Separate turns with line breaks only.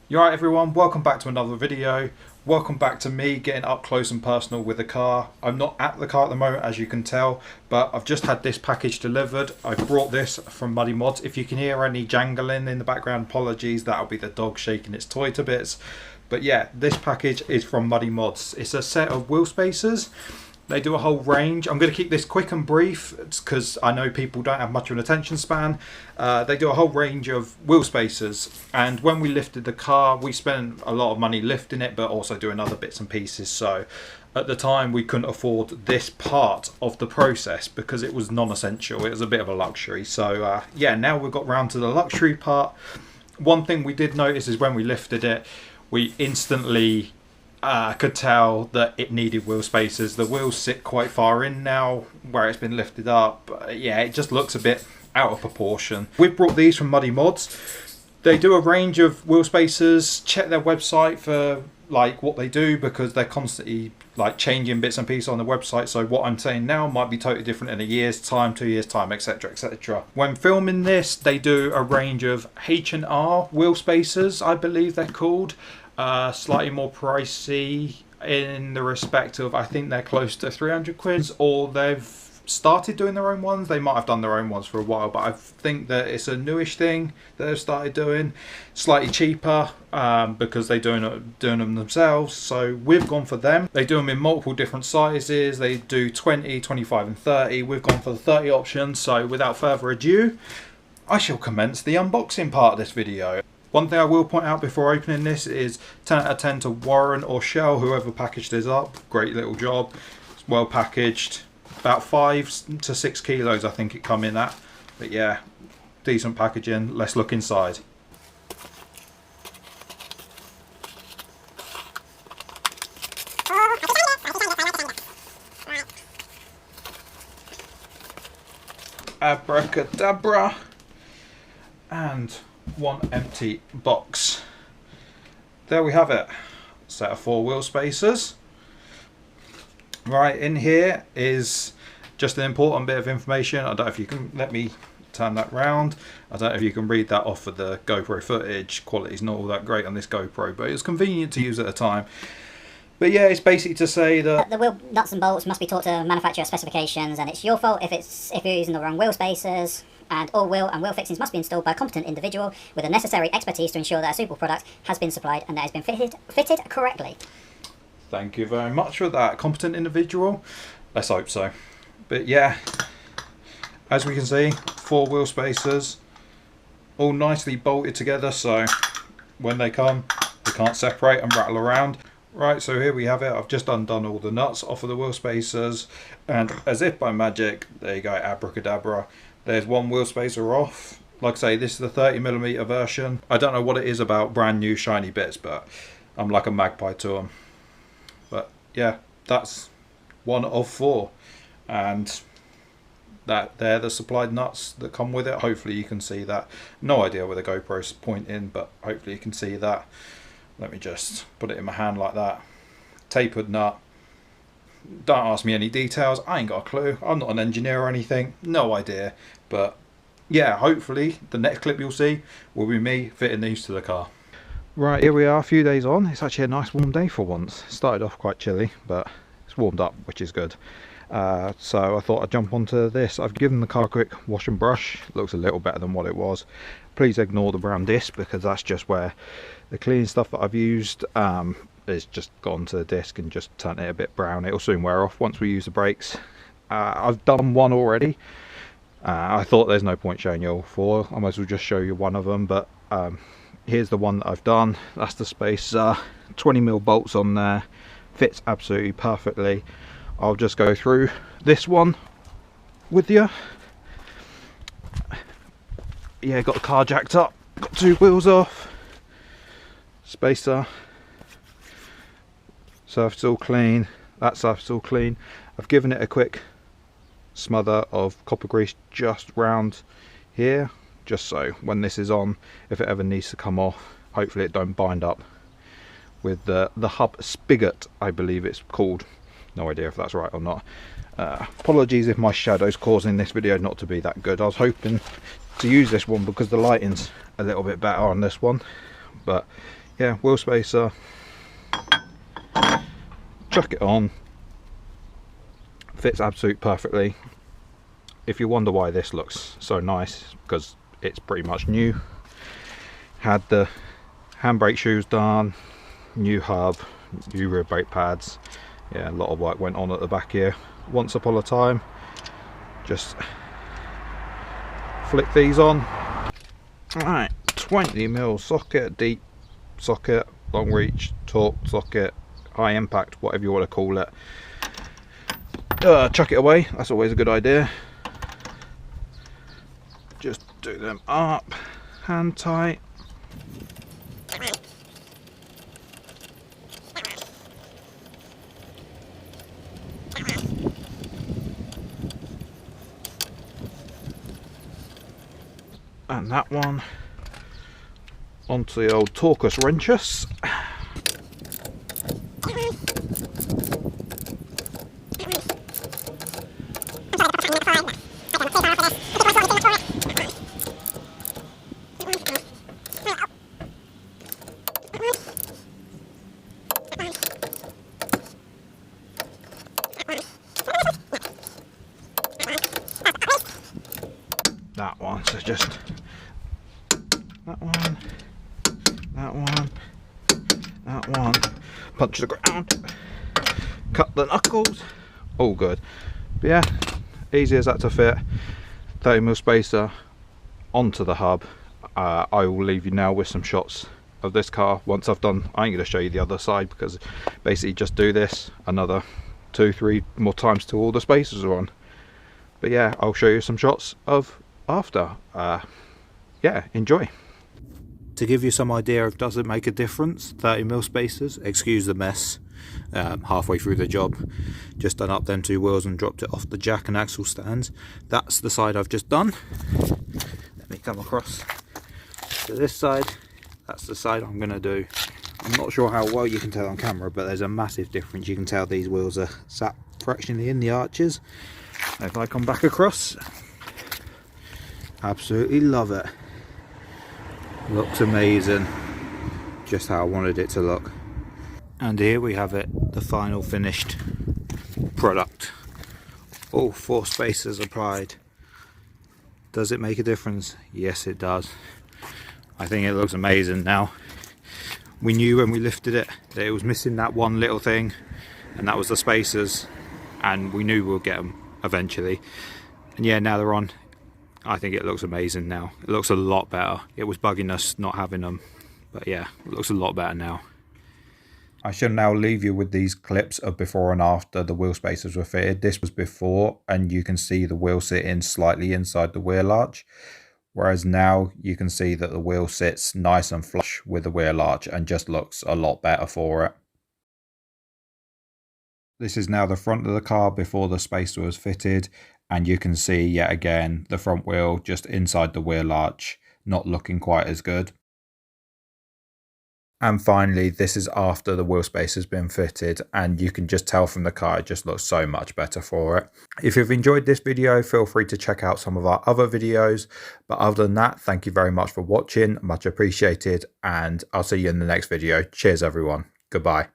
You alright everyone, welcome back to another video. Welcome back to me getting up close and personal with the car. I'm not at the car at the moment, as you can tell, but I've just had this package delivered. I brought this from Muddy Mods. If you can hear any jangling in the background, apologies, that'll be the dog shaking its toy to bits. But yeah, this package is from Muddy Mods. It's a set of wheel spacers. They do a whole range. I'm going to keep this quick and brief because I know people don't have much of an attention span. They do a whole range of wheel spacers, and when we lifted the car we spent a lot of money lifting it but also doing other bits and pieces, so at the time we couldn't afford this part of the process because it was non-essential. It was a bit of a luxury. So yeah, now we've got round to the luxury part. One thing we did notice is when we lifted it, we instantly could tell that it needed wheel spacers. The wheels sit quite far in now where it's been lifted up. Yeah, it just looks a bit out of proportion. We've brought these from Muddy Mods. They do a range of wheel spacers. Check their website for like what they do, because they're constantly like changing bits and pieces on the website, so what I'm saying now might be totally different in a year's time, 2 years time, etc, etc. When filming this, they do a range of H&R wheel spacers, I believe they're called. Slightly more pricey in the respect of, I think they're close to 300 quid, or they've started doing their own ones. They might have done their own ones for a while, but I think that it's a newish thing that they've started doing. Slightly cheaper because they're doing them themselves, so we've gone for them. They do them in multiple different sizes. They do 20, 25 and 30. We've gone for the 30 option, so without further ado, I shall commence the unboxing part of this video. One thing I will point out before opening this is 10 out of 10 to Warren or Shell, whoever packaged this up. Great little job. It's well packaged. About 5 to 6 kilos I think it come in at. But yeah, decent packaging. Let's look inside. Abracadabra. And one empty box. There we have it. Set of 4 wheel spacers. Right, in here is just an important bit of information. I don't know if you can, let me turn that round. I don't know if you can read that off of the GoPro footage. Quality's not all that great on this GoPro, but it was convenient to use at the time. But yeah, it's basically to say that
the wheel nuts and bolts must be taught to manufacturer specifications, and it's your fault if you're using the wrong wheel spacers. And all wheel and wheel fixings must be installed by a competent individual with the necessary expertise to ensure that a suitable product has been supplied and that has been fitted correctly.
Thank you very much for that. Competent individual? Let's hope so. But yeah, as we can see, 4 wheel spacers, all nicely bolted together, so when they come, they can't separate and rattle around. Right, so here we have it. I've just undone all the nuts off of the wheel spacers, and as if by magic, there you go, abracadabra. There's one wheel spacer off. Like I say, this is the 30mm version. I don't know what it is about brand new shiny bits, but I'm like a magpie to them. But yeah, that's 1 of 4. And they're the supplied nuts that come with it. Hopefully you can see that. No idea where the GoPro's pointing, but hopefully you can see that. Let me just put it in my hand like that. Tapered nut. Don't ask me any details, I ain't got a clue. I'm not an engineer or anything, no idea. But yeah, hopefully the next clip you'll see will be me fitting these to the car. Right, here we are a few days on. It's actually a nice warm day for once. Started off quite chilly, but it's warmed up, which is good. So I thought I'd jump onto this. I've given the car a quick wash and brush. It looks a little better than what it was. Please ignore the brown disc, because that's just where the cleaning stuff that I've used it's just gone to the disc and just turned it a bit brown. It'll soon wear off once we use the brakes. I've done one already. I thought there's no point showing you all 4. I might as well just show you one of them, but here's the one that I've done. That's the spacer. 20mm bolts on there. Fits absolutely perfectly. I'll just go through this one with you. Yeah, got the car jacked up. Got 2 wheels off. Spacer. Surface all clean, that surface all clean. I've given it a quick smother of copper grease just round here, just so when this is on, if it ever needs to come off, hopefully it don't bind up with the hub spigot, I believe it's called. No idea if that's right or not. Apologies if my shadow's causing this video not to be that good. I was hoping to use this one because the lighting's a little bit better on this one, but yeah, wheel spacer, chuck it on, fits absolutely perfectly. If you wonder why this looks so nice, because it's pretty much new. Had the handbrake shoes done, new hub, new rear brake pads. Yeah, a lot of work went on at the back here. Once upon a time, just flick these on. Alright, 20mm socket, deep socket, long reach, torque socket, high impact, whatever you want to call it. Chuck it away, that's always a good idea. Just do them up, hand tight. And that one onto the old torcus wrenches. That one, so just that one, that one, that one, punch the ground, cut the knuckles, all good. But yeah, easy as that to fit. 30mm spacer onto the hub. I will leave you now with some shots of this car. Once I've done, I ain't going to show you the other side, because basically just do this another 2-3 more times till all the spacers are on. But yeah, I'll show you some shots of after. Yeah, enjoy. To give you some idea of does it make a difference, 30mm spacers, excuse the mess, halfway through the job, just done up them 2 wheels and dropped it off the jack and axle stands. That's the side I've just done. Let me come across to this side. That's the side I'm going to do. I'm not sure how well you can tell on camera, but there's a massive difference. You can tell these wheels are sat fractionally in the arches. If I come back across, absolutely love it. Looks amazing, just how I wanted it to look. And here we have it, the final finished product. All 4 spacers applied. Does it make a difference? Yes, it does. I think it looks amazing now. We knew when we lifted it that it was missing that one little thing, and that was the spacers, and we knew we'll get them eventually. And yeah, now they're on. I think it looks amazing now. It looks a lot better. It was bugging us not having them, but yeah, it looks a lot better now. I shall now leave you with these clips of before and after the wheel spacers were fitted. This was before, and you can see the wheel sitting slightly inside the wheel arch, whereas now you can see that the wheel sits nice and flush with the wheel arch and just looks a lot better for it. This is now the front of the car before the spacer was fitted, and you can see yet again the front wheel just inside the wheel arch, not looking quite as good. And finally, this is after the wheel space has been fitted, and you can just tell from the car it just looks so much better for it. If you've enjoyed this video, feel free to check out some of our other videos. But other than that, thank you very much for watching, much appreciated, and I'll see you in the next video. Cheers everyone, goodbye.